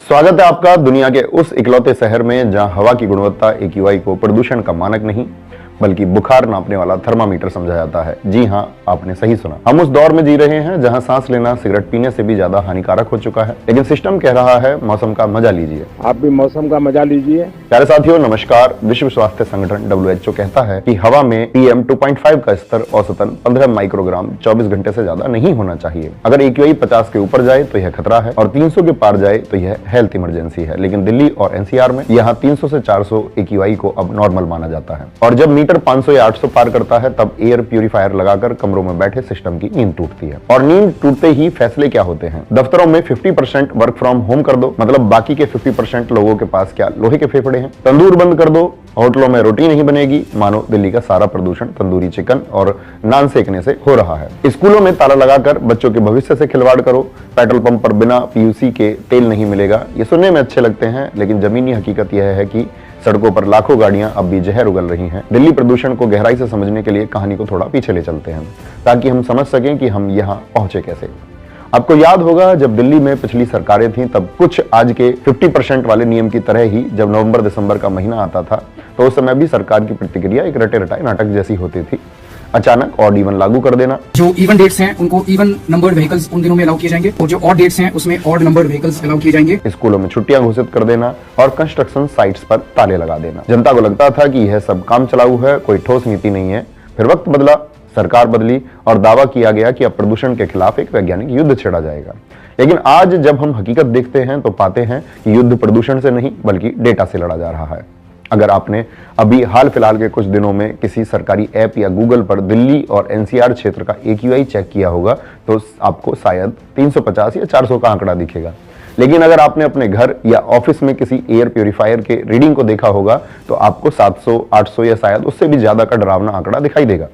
स्वागत है आपका दुनिया के उस इकलौते शहर में जहां हवा की गुणवत्ता AQI को प्रदूषण का मानक नहीं बल्कि बुखार नापने वाला थर्मामीटर समझा जाता है। जी हां, आपने सही सुना। हम उस दौर में जी रहे हैं जहां सांस लेना सिगरेट पीने से भी ज्यादा हानिकारक हो चुका है, लेकिन सिस्टम कह रहा है मौसम का मजा लीजिए। आप भी मौसम का मजा लीजिए। प्यारे साथियों नमस्कार। विश्व स्वास्थ्य संगठन WHO कहता है कि हवा में PM 2.5 का स्तर औसतन 15 माइक्रोग्राम 24 घंटे से ज्यादा नहीं होना चाहिए। अगर AQI 50 के ऊपर जाए तो यह खतरा है और 300 के पार जाए तो यह हेल्थ इमरजेंसी है। लेकिन दिल्ली और NCR में यहाँ 300 से 400 AQI को अब नॉर्मल माना जाता है और जब मीटर 500 या 800 पार करता है तब एयर प्यूरिफायर लगाकर कमरों में बैठे सिस्टम की नींद टूटती है। और नींद टूटते ही फैसले क्या होते हैं? दफ्तरों में 50% वर्क फ्रॉम होम कर दो, मतलब बाकी के 50% लोगों के पास क्या लोहे के फेफड़े हैं। तंदूर बंद कर दो, होटलों में रोटी नहीं बनेगी। मानो दिल्ली का सारा प्रदूषण तंदूरी चिकन और नान सेकने से हो रहा है। स्कूलों में ताला लगाकर बच्चों के भविष्य से खिलवाड़ करो। पेट्रोल पंप पर बिना PUC के तेल नहीं मिलेगा। ये सुनने में अच्छे लगते हैं, लेकिन जमीनी हकीकत यह है कि सड़कों पर लाखों गाड़ियां अब भी जहर उगल रही हैं। दिल्ली प्रदूषण को गहराई से समझने के लिए कहानी को थोड़ा पीछे ले चलते हैं ताकि हम समझ सकें कि हम यहाँ पहुंचे कैसे। आपको याद होगा जब दिल्ली में पिछली सरकारें थीं तब कुछ आज के 50% वाले नियम की तरह ही जब नवंबर दिसंबर का महीना आता था तो उस समय भी सरकार की प्रतिक्रिया एक रटे रटाए नाटक जैसी होती थी। अचानक ऑड इवन लागू कर देना। जो इवन डेट्स हैं उनको इवन नंबर्ड व्हीकल्स उन दिनों में अलाउ किए जाएंगे और जो ऑड डेट्स हैं उसमें ऑड नंबर्ड व्हीकल्स अलाउ किए जाएंगे। स्कूलों में छुट्टियां घोषित कर देना और कंस्ट्रक्शन साइट्स पर ताले लगा देना। जनता को लगता था कि यह सब काम चलाऊ है, कोई ठोस नीति नहीं है। फिर वक्त बदला, सरकार बदली और दावा किया गया कि अब प्रदूषण के खिलाफ एक वैज्ञानिक युद्ध छेड़ा जाएगा। लेकिन आज जब हम हकीकत देखते हैं तो पाते हैं कि युद्ध प्रदूषण से नहीं बल्कि डेटा से लड़ा जा रहा है। अगर आपने अभी हाल फिलहाल के कुछ दिनों में किसी सरकारी ऐप या गूगल पर दिल्ली और NCR क्षेत्र का AQI चेक किया होगा तो आपको शायद 350 या 400 का आंकड़ा दिखेगा। लेकिन अगर आपने अपने घर या ऑफिस में किसी एयर प्यूरिफायर के रीडिंग को देखा होगा तो आपको 700, 800 या शायद उससे भी ज्यादा का डरावना आंकड़ा दिखाई देगा।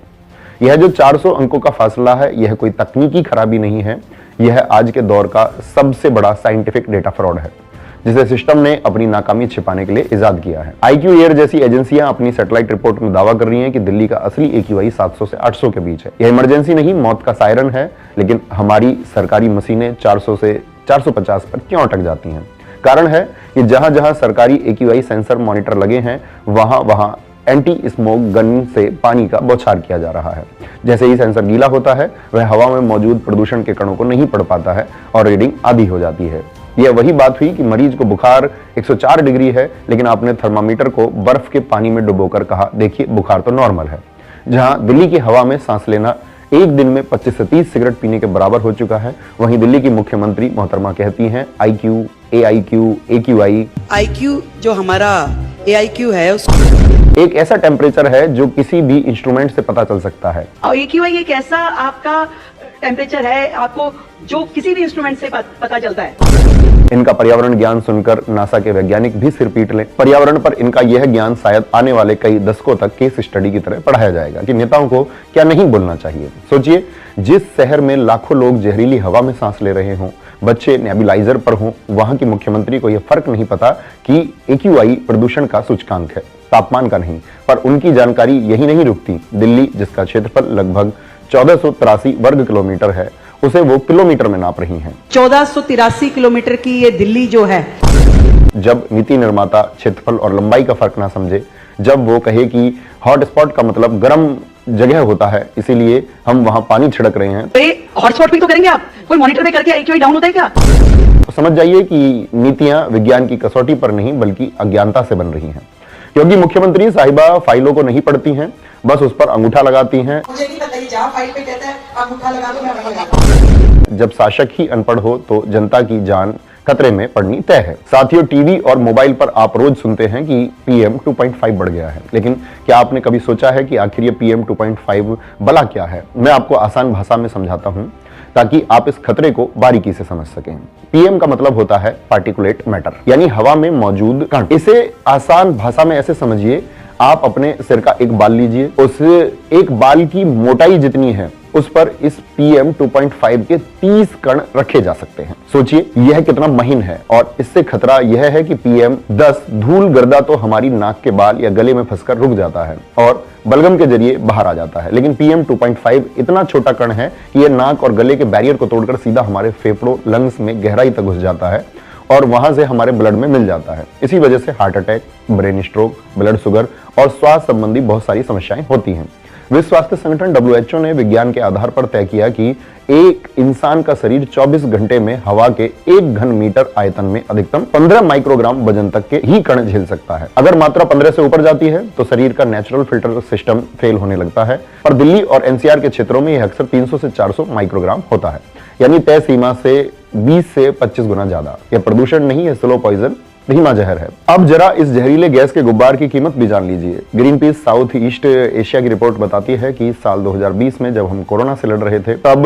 यह जो 400 अंकों का फासला है यह कोई तकनीकी खराबी नहीं है, यह आज के दौर का सबसे बड़ा साइंटिफिक डेटा फ्रॉड है जिसे सिस्टम ने अपनी नाकामी छिपाने के लिए इजाद किया है। IQ एयर जैसी एजेंसियां अपनी सैटेलाइट रिपोर्ट में दावा कर रही हैं कि दिल्ली का असली AQI 700 से 800 के बीच है। यह इमरजेंसी नहीं, मौत का सायरन है। लेकिन हमारी सरकारी मशीनें 400 से 450 पर क्यों अटक जाती हैं? कारण है कि जहां जहां सरकारी AQI सेंसर मॉनिटर लगे हैं वहां एंटी स्मोक गन से पानी का बौछार किया जा रहा है। जैसे ही सेंसर गीला होता है वह हवा में मौजूद प्रदूषण के कणों को नहीं पढ़ पाता है और रीडिंग आधी हो जाती है। यह वही बात हुई कि मरीज को बुखार 104 डिग्री है लेकिन आपने थर्मामीटर को बर्फ के पानी में डुबोकर कहा देखिए बुखार तो नॉर्मल है। जहां दिल्ली की हवा में सांस लेना एक दिन में 25 से 30 सिगरेट पीने के बराबर हो चुका है, वहीं दिल्ली की मुख्यमंत्री मोहतरमा कहती हैं IQ, AIQ, AQI। IQ जो हमारा AIQ है एक ऐसा टेम्परेचर है जो किसी भी इंस्ट्रूमेंट से पता चल सकता है। और AQI एक ऐसा आपका टेम्परेचर है आपको जो किसी भी इंस्ट्रूमेंट से पता चलता है। इनका पर्यावरण ज्ञान सुनकर नासा के वैज्ञानिक भी सिर पीट लें। पर्यावरण पर इनका यह ज्ञान शायद आने वाले कई दशकों तक केस स्टडी की तरह पढ़ाया जाएगा कि नेताओं को क्या नहीं बोलना चाहिए। सोचिए, जिस शहर में लाखों लोग जहरीली हवा में सांस ले रहे हों, बच्चे नेबुलाइजर पर हों, वहां की मुख्यमंत्री को यह फर्क नहीं पता कि AQI प्रदूषण का सूचकांक है, तापमान का नहीं। पर उनकी जानकारी यही नहीं रुकती। दिल्ली, जिसका क्षेत्रफल लगभग 1483 वर्ग किलोमीटर है, उसे वो किलोमीटर में नाप रही हैं। 1483 किलोमीटर की ये दिल्ली जो है। जब नीति निर्माता क्षेत्रफल और लंबाई का फर्क ना समझे, जब वो कहे कि हॉटस्पॉट का मतलब गर्म जगह होता है इसीलिए हम वहां पानी छिड़क रहे हैं, हॉटस्पॉट भी तो करेंगे आप? कोई मॉनिटर में करके AQI डाउन होता है क्या? तो समझ जाइए कि नीतियां विज्ञान की कसौटी पर नहीं बल्कि अज्ञानता से बन रही हैं। क्योंकि मुख्यमंत्री साहिबा फाइलों को नहीं पढ़ती हैं, बस उस पर अंगूठा लगाती हैं। मुझे नहीं पता, जहाँ फाइल पे कहता है अंगूठा लगा दो, मैं वहीं लगाऊंगा। जब शासक ही अनपढ़ हो तो जनता की जान खतरे में पड़नी तय है। साथियों, टीवी और मोबाइल पर आप रोज सुनते हैं कि PM 2.5 बढ़ गया है, लेकिन क्या आपने कभी सोचा है कि आखिर ये PM 2.5 भला क्या है? मैं आपको आसान भाषा में समझाता हूं ताकि आप इस खतरे को बारीकी से समझ सकें। PM का मतलब होता है पार्टिकुलेट मैटर, यानी हवा में मौजूद कण। इसे आसान भाषा में ऐसे समझिए, आप अपने सिर का एक बाल लीजिए, उस एक बाल की मोटाई जितनी है उस पर इस PM 2.5 के 30 कण रखे जा सकते हैं। सोचिए यह कितना महीन है। और इससे खतरा यह है कि PM 10 धूल गर्दा तो हमारी नाक के बाल या गले में फंसकर रुक जाता है और बलगम के जरिए बाहर आ जाता है, लेकिन PM 2.5 इतना छोटा कण है कि यह नाक और गले के बैरियर को तोड़कर सीधा हमारे फेफड़ों, लंग्स में गहराई तक घुस जाता है और वहां से हमारे ब्लड में मिल जाता है। इसी वजह से heart attack, brain stroke, blood sugar और श्वास संबंधी बहुत सारी समस्याएं होती हैं। विश्व स्वास्थ्य संगठन WHO ने विज्ञान के आधार पर तय किया कि एक इंसान का शरीर 24 घंटे में हवा के 1 घन मीटर आयतन में अधिकतम 15 माइक्रोग्राम वजन तक के ही कण झेल सकता है। अगर मात्रा 15 से ऊपर जाती है तो शरीर का नेचुरल फिल्टर सिस्टम फेल होने लगता है। पर दिल्ली और NCR के क्षेत्रों में यह अक्सर 300 से 400 माइक्रोग्राम होता है, यानी तय सीमा से 20 से 25 गुना ज्यादा। यह प्रदूषण नहीं है, स्लो पॉइजन, धीमा जहर है। अब जरा इस जहरीले गैस के गुब्बार की कीमत भी जान लीजिए। Green peas south east Asia की रिपोर्ट बताती है कि साल 2020 में जब हम कोरोना से लड़ रहे थे तब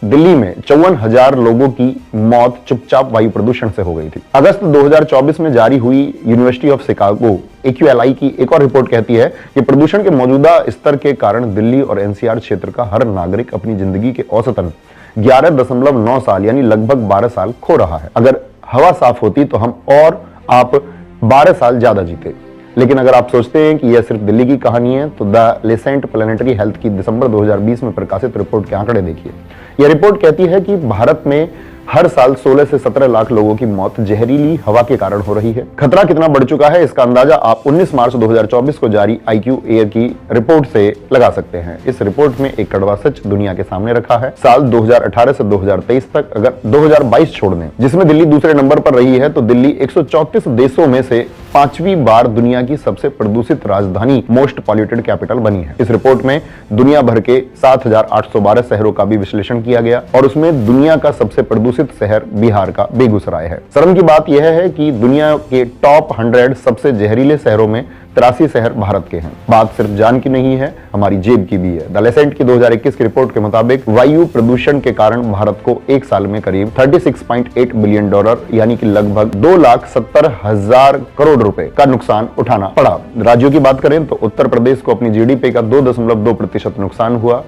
दिल्ली में 54,000 लोगों की मौत चुपचाप वायु प्रदूषण से हो गई थी। अगस्त 2024 में जारी हुई यूनिवर्सिटी ऑफ शिकागो AQLI की एक और रिपोर्ट कहती है कि प्रदूषण के मौजूदा स्तर के कारण दिल्ली और NCR क्षेत्र का हर नागरिक अपनी जिंदगी के औसतन 11.9 साल यानी लगभग 12 साल खो रहा है। अगर हवा साफ होती तो हम और आप 12 साल ज्यादा जीते। लेकिन अगर आप सोचते हैं कि यह सिर्फ दिल्ली की कहानी है तो द लेसेंट प्लैनेटरी हेल्थ की दिसंबर 2020 में प्रकाशित रिपोर्ट के आंकड़े देखिए। यह रिपोर्ट कहती है कि भारत में हर साल 16 से 17 लाख लोगों की मौत जहरीली हवा के कारण हो रही है। खतरा कितना बढ़ चुका है इसका अंदाजा आप 19 मार्च 2024 को जारी IQ एयर की रिपोर्ट से लगा सकते हैं। इस रिपोर्ट में एक कड़वा सच दुनिया के सामने रखा है। साल 2018 से 2023 तक अगर 2022 छोड़ दें, जिसमें दिल्ली दूसरे नंबर पर रही है, तो दिल्ली 134 देशों में से 5वीं बार दुनिया की सबसे प्रदूषित राजधानी, मोस्ट पॉल्यूटेड कैपिटल बनी है। इस रिपोर्ट में दुनिया भर के 7,812 शहरों का भी विश्लेषण किया गया और उसमें दुनिया का सबसे प्रदूषित शहर बिहार का बेगूसराय है। शर्म की बात यह है कि दुनिया के टॉप 100 सबसे जहरीले शहरों में 83 शहर भारत के हैं। बात सिर्फ जान की नहीं है, हमारी जेब की भी है। द लेसेंट की 2021 की रिपोर्ट के मुताबिक वायु प्रदूषण के कारण भारत को एक साल में करीब $36.8 बिलियन यानी कि लगभग 2,70,000 करोड़ रुपए का नुकसान उठाना पड़ा। राज्यों की बात करें तो उत्तर प्रदेश को अपनी GDP का 2.2% नुकसान हुआ।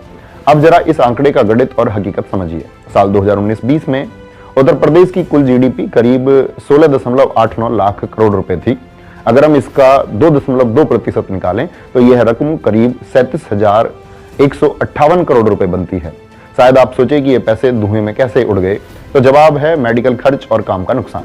अब जरा इस आंकड़े का गणित और हकीकत समझिए। साल 2019-20 में उत्तर प्रदेश की कुल GDP करीब 16.89 लाख करोड़ रुपए थी। अगर हम इसका 2.2% निकालें तो यह रकम करीब 37,158 करोड़ रुपए बनती है। शायद आप सोचे कि ये पैसे धुएं में कैसे उड़ गए, तो जवाब है मेडिकल खर्च और काम का नुकसान।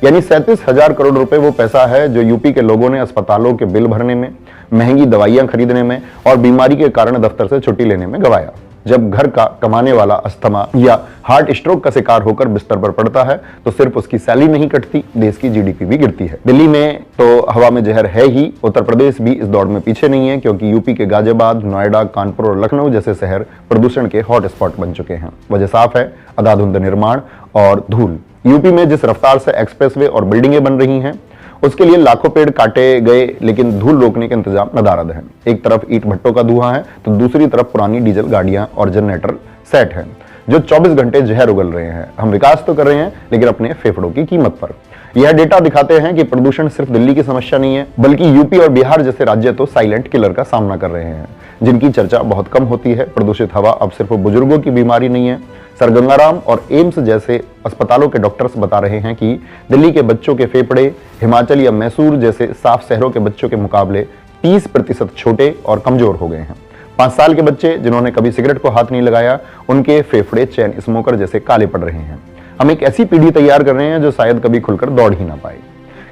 यानी 37,000 करोड़ रुपए वो पैसा है जो यूपी के लोगों ने अस्पतालों के बिल भरने में, महंगी दवाइयां खरीदने में और बीमारी के कारण दफ्तर से छुट्टी लेने में गवाया। जब घर का कमाने वाला अस्थमा या हार्ट स्ट्रोक का शिकार होकर बिस्तर पर पड़ता है तो सिर्फ उसकी सैलरी नहीं कटती, देश की GDP भी गिरती है। दिल्ली में तो हवा में जहर है ही, उत्तर प्रदेश भी इस दौड़ में पीछे नहीं है, क्योंकि यूपी के गाजियाबाद, नोएडा, कानपुर और लखनऊ जैसे शहर प्रदूषण के हॉटस्पॉट बन चुके हैं। वजह साफ है, अंधाधुंध निर्माण और धूल। यूपी में जिस रफ्तार से एक्सप्रेसवे और बिल्डिंगें बन रही हैं उसके लिए लाखों पेड़ काटे गए, लेकिन धूल रोकने के इंतजाम नदारद है। एक तरफ ईंट भट्टों का धुआं है तो दूसरी तरफ पुरानी डीजल गाड़ियां और जनरेटर सेट हैं जो 24 घंटे जहर उगल रहे हैं। हम विकास तो कर रहे हैं लेकिन अपने फेफड़ों की कीमत पर। यह डेटा दिखाते हैं कि प्रदूषण सिर्फ दिल्ली की समस्या नहीं है, बल्कि यूपी और बिहार जैसे राज्य तो साइलेंट किलर का सामना कर रहे हैं, जिनकी चर्चा बहुत कम होती है। प्रदूषित हवा अब सिर्फ बुजुर्गों की बीमारी नहीं है। सर गंगाराम और एम्स जैसे अस्पतालों के डॉक्टर्स बता रहे हैं कि दिल्ली के बच्चों के फेफड़े हिमाचल या मैसूर जैसे साफ शहरों के बच्चों के मुकाबले 30% छोटे और कमजोर हो गए हैं। 5 साल के बच्चे जिन्होंने कभी सिगरेट को हाथ नहीं लगाया, उनके फेफड़े चैन स्मोकर जैसे काले पड़ रहे हैं। हम एक ऐसी पीढ़ी तैयार कर रहे हैं जो शायद कभी खुलकर दौड़ ही ना पाए।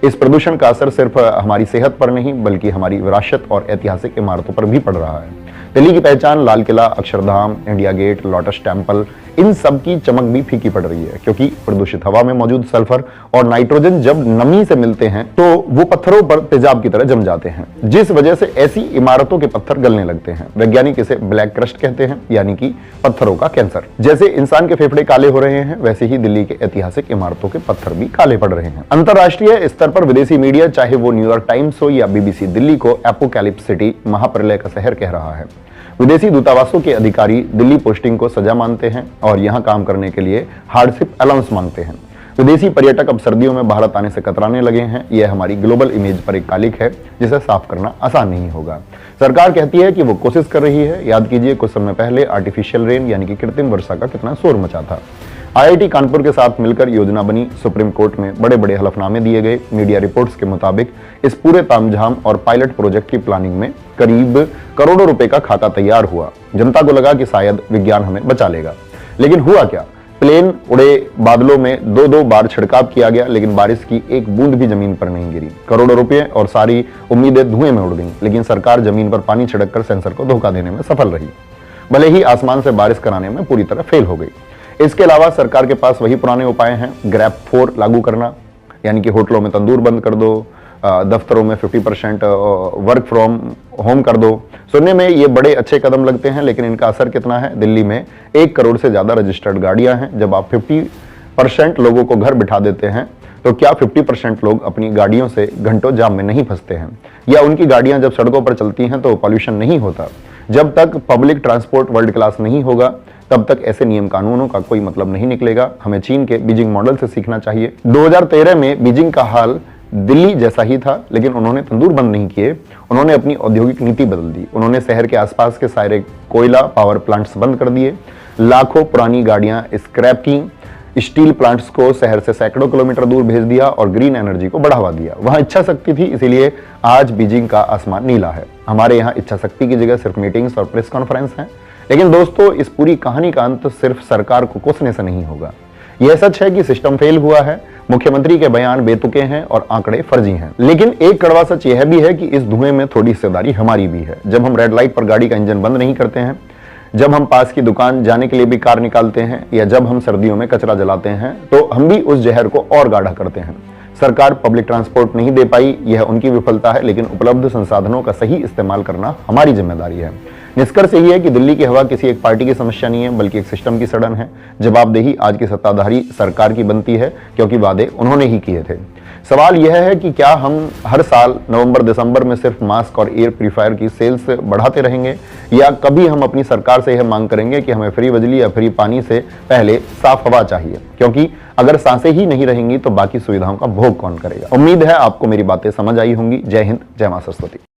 इस प्रदूषण का असर सिर्फ हमारी सेहत पर नहीं बल्कि हमारी विरासत और ऐतिहासिक इमारतों पर भी पड़ रहा है। दिल्ली की पहचान Lal Qila, Akshardham, India Gate, Lotus Temple, इन सब की चमक भी फीकी पड़ रही है, क्योंकि प्रदूषित हवा में मौजूद सल्फर और नाइट्रोजन जब नमी से मिलते हैं तो वो पत्थरों पर तेजाब की तरह जम जाते हैं, जिस वजह से ऐसी इमारतों के पत्थर गलने लगते हैं। वैज्ञानिक इसे ब्लैक क्रस्ट कहते हैं, यानी कि पत्थरों का कैंसर। जैसे इंसान के फेफड़े काले हो रहे हैं, वैसे ही दिल्ली के ऐतिहासिक इमारतों के पत्थर भी काले पड़ रहे हैं। अंतरराष्ट्रीय स्तर पर विदेशी मीडिया, चाहे वो न्यूयॉर्क टाइम्स हो या BBC, दिल्ली को एपोकैलिप्स सिटी, महाप्रलय का शहर कह रहा है। विदेशी दूतावासों के अधिकारी दिल्ली पोस्टिंग को सजा मानते हैं और यहां काम करने के लिए हार्डशिप अलाउंस मांगते हैं। विदेशी पर्यटक अब सर्दियों में भारत आने से कतराने लगे हैं। यह हमारी ग्लोबल इमेज पर एक कालिक है जिसे साफ करना आसान नहीं होगा। सरकार कहती है कि वो कोशिश कर रही है। याद कीजिए कुछ समय पहले आर्टिफिशियल रेन यानी कि कृत्रिम वर्षा का कितना शोर मचा था। IIT कानपुर के साथ मिलकर योजना बनी, सुप्रीम कोर्ट में बड़े बड़े हलफनामे दिए गए। मीडिया रिपोर्ट्स के मुताबिक इस पूरे तामझाम और पायलट प्रोजेक्ट की प्लानिंग में करीब करोड़ों रुपए का खाता तैयार हुआ। जनता को लगा कि शायद विज्ञान हमें बचा लेगा, लेकिन हुआ क्या? प्लेन उड़े, बादलों में दो दो बार छिड़काव किया गया, लेकिन बारिश की एक बूंद भी जमीन पर नहीं गिरी। करोड़ों रुपए और सारी उम्मीदें धुएं में उड़ गईं, लेकिन सरकार जमीन पर पानी छिड़ककर सेंसर को धोखा देने में सफल रही, भले ही आसमान से बारिश कराने में पूरी तरह फेल हो गई। इसके अलावा सरकार के पास वही पुराने उपाय हैं, ग्रैब 4 लागू करना, यानी कि होटलों में तंदूर बंद कर दो, दफ्तरों में 50% वर्क फ्रॉम होम कर दो। सुनने में ये बड़े अच्छे कदम लगते हैं, लेकिन इनका असर कितना है? दिल्ली में 1 करोड़ से ज्यादा रजिस्टर्ड गाड़ियां हैं। जब आप 50% लोगों को घर बिठा देते हैं, तो क्या 50% लोग अपनी गाड़ियों से घंटों जाम में नहीं फंसते हैं? या उनकी गाड़ियां जब सड़कों पर चलती हैं तो पॉल्यूशन नहीं होता? जब तक पब्लिक ट्रांसपोर्ट वर्ल्ड क्लास नहीं होगा, तब तक ऐसे नियम कानूनों का कोई मतलब नहीं निकलेगा। हमें चीन के बीजिंग मॉडल से सीखना चाहिए। 2013 में बीजिंग का हाल दिल्ली जैसा ही था, लेकिन उन्होंने तंदूर बंद नहीं किए, उन्होंने अपनी औद्योगिक नीति बदल दी। उन्होंने शहर के आसपास के सारे कोयला पावर प्लांट्स बंद कर दिए, लाखों पुरानी गाड़ियां स्क्रैप की, स्टील प्लांट्स को शहर से सैकड़ों किलोमीटर दूर भेज दिया और ग्रीन एनर्जी को बढ़ावा दिया। वहां इच्छा शक्ति थी, इसीलिए आज बीजिंग का आसमान नीला है। हमारे यहाँ इच्छा शक्ति की जगह सिर्फ मीटिंग्स और प्रेस कॉन्फ्रेंस हैं। लेकिन दोस्तों, इस पूरी कहानी का अंत सिर्फ सरकार को कोसने से नहीं होगा। यह सच है कि सिस्टम फेल हुआ है, मुख्यमंत्री के बयान बेतुके हैं और आंकड़े फर्जी हैं, लेकिन एक कड़वा सच यह भी है कि इस धुएं में थोड़ी हिस्सेदारी हमारी भी है। जब हम रेड लाइट पर गाड़ी का इंजन बंद नहीं करते हैं, जब हम पास की दुकान जाने के लिए भी कार निकालते हैं, या जब हम सर्दियों में कचरा जलाते हैं, तो हम भी उस जहर को और गाढ़ा करते हैं। सरकार पब्लिक ट्रांसपोर्ट नहीं दे पाई, यह उनकी विफलता है, लेकिन उपलब्ध संसाधनों का सही इस्तेमाल करना हमारी जिम्मेदारी है। निष्कर्ष यही है कि दिल्ली की हवा किसी एक पार्टी की समस्या नहीं है, बल्कि एक सिस्टम की सड़न है। जवाबदेही आज की सत्ताधारी सरकार की बनती है, क्योंकि वादे उन्होंने ही किए थे। सवाल यह है कि क्या हम हर साल नवंबर दिसंबर में सिर्फ मास्क और एयर प्यूरिफायर की सेल्स बढ़ाते रहेंगे, या कभी हम अपनी सरकार से यह मांग करेंगे कि हमें फ्री बिजली या फ्री पानी से पहले साफ हवा चाहिए? क्योंकि अगर सांसें ही नहीं रहेंगी तो बाकी सुविधाओं का भोग कौन करेगा? उम्मीद है आपको मेरी बातें समझ आई होंगी। जय हिंद, जय मां सरस्वती।